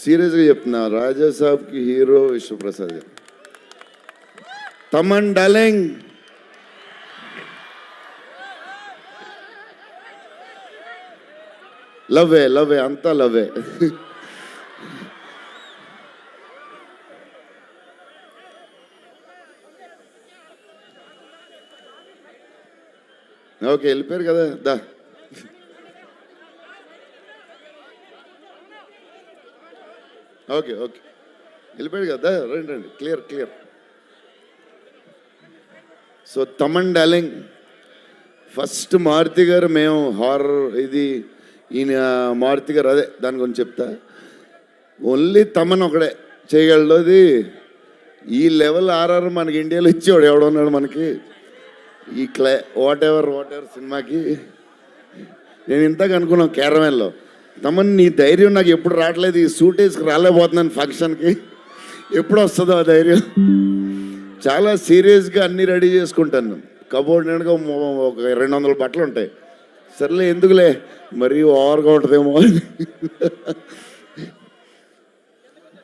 సీరియస్గా చెప్తున్నా, రాజా సాబ్కి హీరో విశ్వప్రసాద్ గారు. తమన్ డార్లింగ్, లవ్వే లవ్వే అంతా లవ్వే. ఓకే వెళ్ళిపోయారు కదా, దా. ఓకే ఓకే వెళ్ళిపోయాడు కదా, రండి రండి, clear clear. So Thaman darling, first Maruthi గారు మేము హారర్ ఇది ఈయన మారుతి గారు అదే దాని గురించి చెప్తా. ఓన్లీ తమన్ ఒకడే చేయగలడు. అది ఈ లెవెల్ ఆర్ఆర్ మనకి ఇండియాలో ఇచ్చేవాడు ఎవడున్నాడు మనకి ఈ వాట్ ఎవర్ సినిమాకి. నేను ఇంతగా అనుకున్నాను క్యారమెన్లో, తమన్ నీ ధైర్యం నాకు ఎప్పుడు రావట్లేదు, ఈ సూట్ వేసుకు రాలేకపోతున్నాను ఫంక్షన్కి, ఎప్పుడు వస్తుందో ఆ ధైర్యం. చాలా సీరియస్గా అన్నీ రెడీ చేసుకుంటాను. కబోర్డ్ నిండుగా ఒక 200 బట్టలు ఉంటాయి. సర్లే ఎందుకులే మరీ ఓవర్గా ఉంటుందేమో.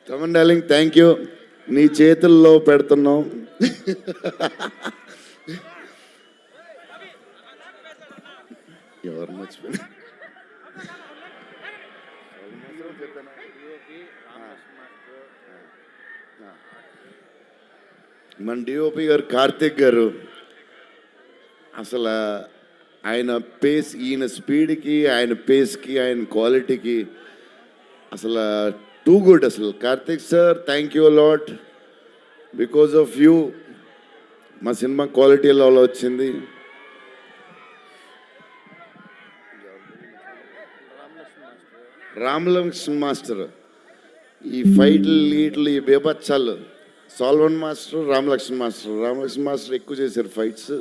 తమన్ డార్లింగ్ థ్యాంక్ యూ, నీ చేతుల్లో పెడుతున్నాం. ఎవరు మర్చిపోయి మన డిఓపి గారు కార్తిక్ గారు, అసలు ఆయన పేస్, ఈయన స్పీడ్కి, ఆయన పేస్కి, ఆయన క్వాలిటీకి అసలు టూ గుడ్. అసలు Karthik sir thank you lot, because of you మా సినిమా క్వాలిటీలో వచ్చింది. రామలక్ష్మణ్ మాస్టర్ ఈ ఫైట్లు గీట్లు ఈ బేబచ్చాలు, సాల్వన్ మాస్టర్ రామలక్ష్మణ్ మాస్టర్ ఎక్కువ చేశారు ఫైట్స్.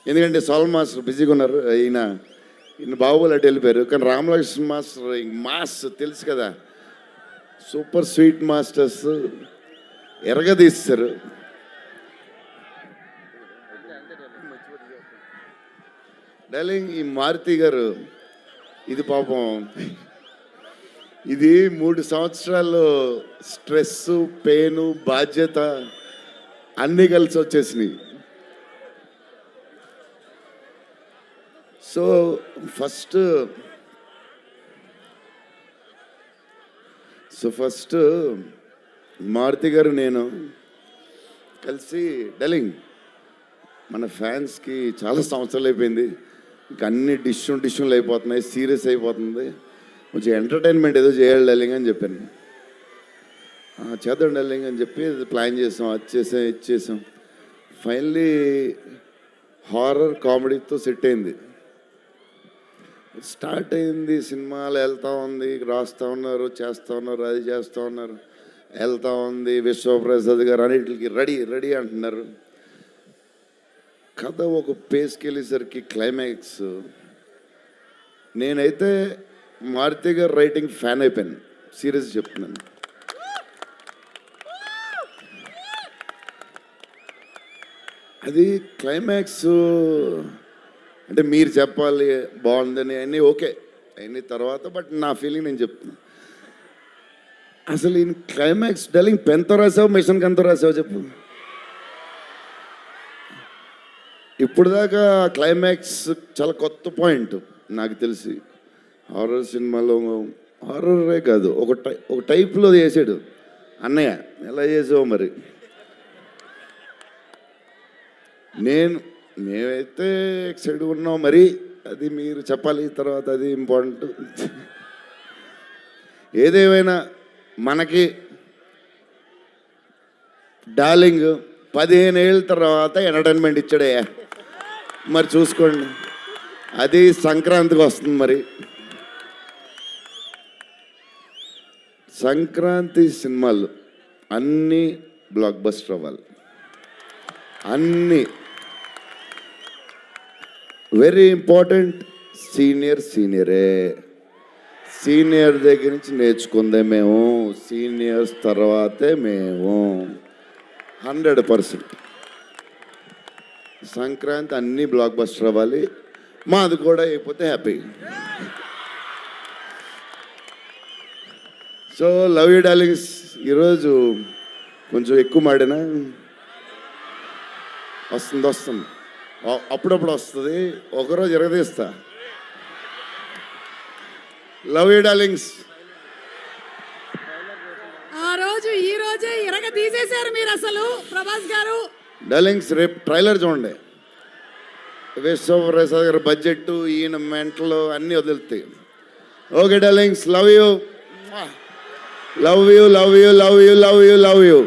ఎందుకంటే సాల్వన్ మాస్టర్ బిజీగా ఉన్నారు, ఈయన బాహుబలి అటు వెళ్ళిపోయారు. కానీ రామలక్ష్మణ్ మాస్టర్ మాస్ తెలుసు కదా, సూపర్ స్వీట్ మాస్టర్స్ ఎరగదీస్తారు. డార్లింగ్ ఈ మారుతి గారు ఇది పాపం, ఇది 3 సంవత్సరాలు స్ట్రెస్, పెయిన్, బాధ్యత అన్నీ కలిసి వచ్చేసినాయి. సో ఫస్ట్ మారుతి గారు నేను కలిసి, డార్లింగ్ మన ఫ్యాన్స్కి చాలా సంవత్సరాలు అయిపోయింది, ఇంక అన్ని డిష్యూలు అయిపోతున్నాయి, సీరియస్ అయిపోతుంది, కొంచెం ఎంటర్టైన్మెంట్ ఏదో చేయాలి డార్లింగ్ అని చెప్పాను. చేద్దాం డార్లింగ్ అని చెప్పి ప్లాన్ చేసాం, అది చేసాం ఇది చేసాం. ఫైనల్లీ హారర్ కామెడీతో సెట్ అయింది, స్టార్ట్ అయింది. సినిమాలు వెళ్తూ ఉంది, రాస్తూ ఉన్నారు, చేస్తూ ఉన్నారు, అది చేస్తూ ఉన్నారు, వెళ్తూ ఉంది. విశ్వప్రసాద్ గారు అన్నిటికి రెడీ రెడీ అంటున్నారు. కథ ఒక పేస్కి వెళ్ళేసరికి క్లైమాక్స్, నేనైతే మారుతి గారు రైటింగ్ ఫ్యాన్ అయిపోయాను, సీరియస్ చెప్తున్నాను. అది క్లైమాక్స్ అంటే మీరు చెప్పాలి బాగుందని అన్నీ ఓకే అన్నీ తర్వాత, బట్ నా ఫీలింగ్ నేను చెప్తున్నాను. అసలు ఈ క్లైమాక్స్ డార్లింగ్ పెన్తో రాసావు మిషన్కి ఎంతో రాసావు చెప్పు. ఇప్పుడు దాకా క్లైమాక్స్ చాలా కొత్త పాయింట్ నాకు తెలిసి. హారర్ సినిమాలో హారరే కాదు, ఒక టైప్లో చేసాడు అన్నయ్య. ఎలా చేసావు మరి? మేమైతే ఎక్సైడ్ ఉన్నాం, మరి అది మీరు చెప్పాలి తర్వాత, అది ఇంపార్టెంట్. ఏదేమైనా మనకి డార్లింగ్ 15 ఏళ్ళ తర్వాత ఎంటర్టైన్మెంట్ ఇచ్చాడయ్యా, మరి చూసుకోండి. అది సంక్రాంతికి వస్తుంది. మరి సంక్రాంతి సినిమాలు అన్నీ బ్లాక్ బస్టర్ అవ్వాలి, అన్నీ. Very important. సీనియరే, సీనియర్ దగ్గర నుంచి నేర్చుకుందే మేము, సీనియర్స్ తర్వాతే మేము. 100% సంక్రాంతి అన్నీ బ్లాక్ బస్టర్ అవ్వాలి. మాది కూడా అయిపోతే happy. So love you darlings. ఈరోజు కొంచెం ఎక్కువ మాడినా వస్తుంది అప్పుడప్పుడు వస్తుంది, ఒకరోజు ఎరగదీస్తా. Love you darlings. ఆ రోజు ఈ రోజే ఇరగ తీసేశారు మీరు అసలు ప్రభాస్ గారు. డార్లింగ్స్ రేపు ట్రైలర్ చూడండి. విశ్వప్రసాద్ గారు బడ్జెట్, ఈయన మెంటలు అన్నీ వదులుతాయి. Okay darlings, love you, love you, love you, love you, love you, love you.